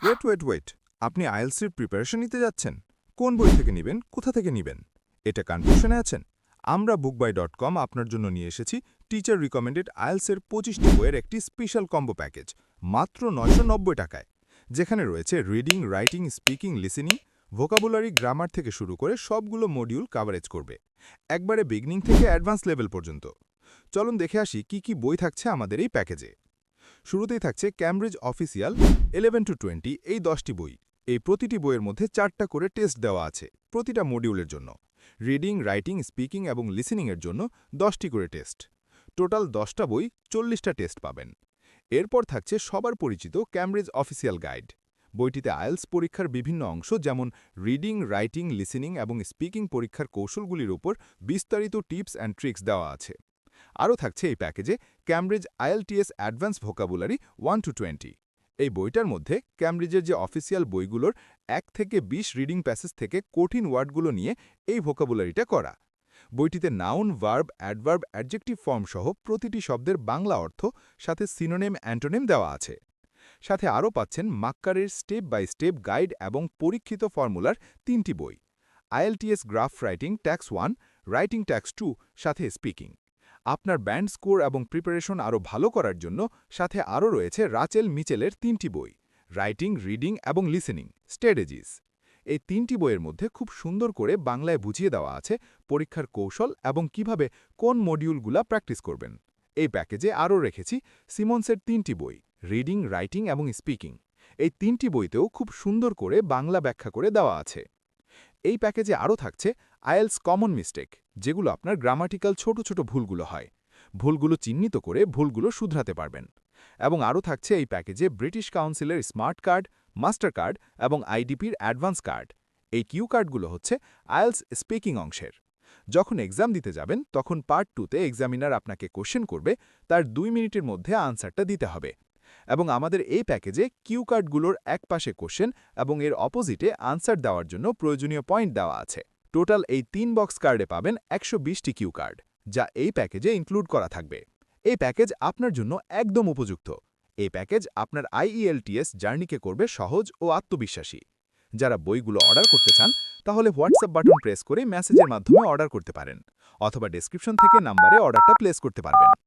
Wait আপনি IELTS preparation নিতে যাচ্ছেন? কোন বই থেকে নেবেন, কোথা থেকে নেবেন? এটা কনফিউশনে আছেন? আমরা bookbuy.com আপনার জন্য নিয়ে এসেছি টিচার রিকমেন্ডেড আইএলটিএস 25টি বইয়ের একটি স্পেশাল কম্বো প্যাকেজ মাত্র 990 টাকায়, যেখানে রয়েছে reading, writing, speaking, listening, vocabulary, grammar থেকে শুরু করে সবগুলো মডিউল কভারেজ করবে, একবারে বিগিনিং থেকে অ্যাডভান্স লেভেল পর্যন্ত। চলুন দেখে আসি কি কি বই থাকছে আমাদের এই প্যাকেজে। শুরুতেই থাকছে ক্যামব্রিজ অফিসিয়াল 11 to 20 এই 10টি বই। এই প্রতিটি বইয়ের মধ্যে 4টা করে টেস্ট দেওয়া আছে প্রতিটা মডিউলের জন্য। রিডিং, রাইটিং, স্পিকিং এবং লিসেনিংয়ের জন্য 10টি করে টেস্ট। টোটাল 10টা বই, 40টা টেস্ট পাবেন। এরপর থাকছে সবার পরিচিত ক্যামব্রিজ অফিসিয়াল গাইড। বইটিতে আইএলটিএস পরীক্ষার বিভিন্ন অংশ যেমন রিডিং, রাইটিং, লিসেনিং এবং স্পিকিং পরীক্ষার কৌশলগুলির উপর বিস্তারিত টিপস অ্যান্ড ট্রিক্স দেওয়া আছে। আরও থাকছে এই প্যাকেজে Cambridge IELTS advance vocabulary 1 to 20। এই বইটার মধ্যে ক্যামব্রিজের যে অফিসিয়াল বইগুলোর 1 থেকে 20 রিডিং প্যাসেজ থেকে কঠিন ওয়ার্ডগুলো নিয়ে এই ভোকাবুলারিটা করা। বইটিতে noun, verb, adverb, adjective form সহ প্রতিটি শব্দের বাংলা অর্থ, সাথে সিনোনিম, অ্যান্টোনিম দেওয়া আছে। সাথে আরও পাচ্ছেন মাক্কারের স্টেপ বাই স্টেপ গাইড এবং পরীক্ষিত ফর্মুলার 3টি বই, IELTS graph writing tax 1, writing tax 2, সাথে স্পিকিং। আপনার ব্যান্ড স্কোর এবং প্রিপারেশন আরও ভালো করার জন্য সাথে আরও রয়েছে রাচেল মিচেলের 3টি বই, রাইটিং, রিডিং এবং লিসেনিং স্ট্র্যাটেজিস। এই 3টি বইয়ের মধ্যে খুব সুন্দর করে বাংলায় বুঝিয়ে দেওয়া আছে পরীক্ষার কৌশল এবং কিভাবে কোন মডিউলগুলা প্র্যাকটিস করবেন। এই প্যাকেজে আরও রেখেছি সিমন্সের 3টি বই, রিডিং, রাইটিং এবং স্পিকিং। এই 3টি বইতেও খুব সুন্দর করে বাংলা ব্যাখ্যা করে দেওয়া আছে। এই প্যাকেজে আরও থাকছে আইএলটিএস কমন মিস্টেক, যেগুলো আপনার গ্রামাটিক্যাল ছোট ভুলগুলো হয়। ভুলগুলো চিহ্নিত করে ভুলগুলো শুধরাতে পারবেন। এবং আরও থাকছে এই প্যাকেজে ব্রিটিশ কাউন্সিলের স্মার্ট কার্ড, মাস্টার কার্ড এবং আইডিপির অ্যাডভান্স কার্ড। এই কিউ কার্ডগুলো হচ্ছে আইএলটিএস স্পিকিং অংশের। যখন এক্সাম দিতে যাবেন তখন পার্ট 2তে এক্সামিনার আপনাকে কোশ্চেন করবে, তার 2 মিনিটের মধ্যে আনসারটা দিতে হবে। এবং আমাদের এই প্যাকেজে কিউ কার্ডগুলোর এক পাশে কোশ্চেন এবং এর অপোজিটে আনসার দেওয়ার জন্য প্রয়োজনীয় পয়েন্ট দেওয়া আছে। টোটাল এই 3 বক্স কার্ডে পাবেন 120টি কিউ কার্ড, যা এই প্যাকেজে ইনক্লুড করা থাকবে। এই প্যাকেজ আপনার জন্য একদম উপযুক্ত। এই প্যাকেজ আপনার আইইএলটিএস জার্নিকে করবে সহজ ও আত্মবিশ্বাসী। যারা বইগুলো অর্ডার করতে চান তাহলে হোয়াটসঅ্যাপ বাটন প্রেস করে মেসেজের মাধ্যমে অর্ডার করতে পারেন, অথবা ডেসক্রিপশন থেকে নাম্বারে অর্ডারটা প্লেস করতে পারবেন।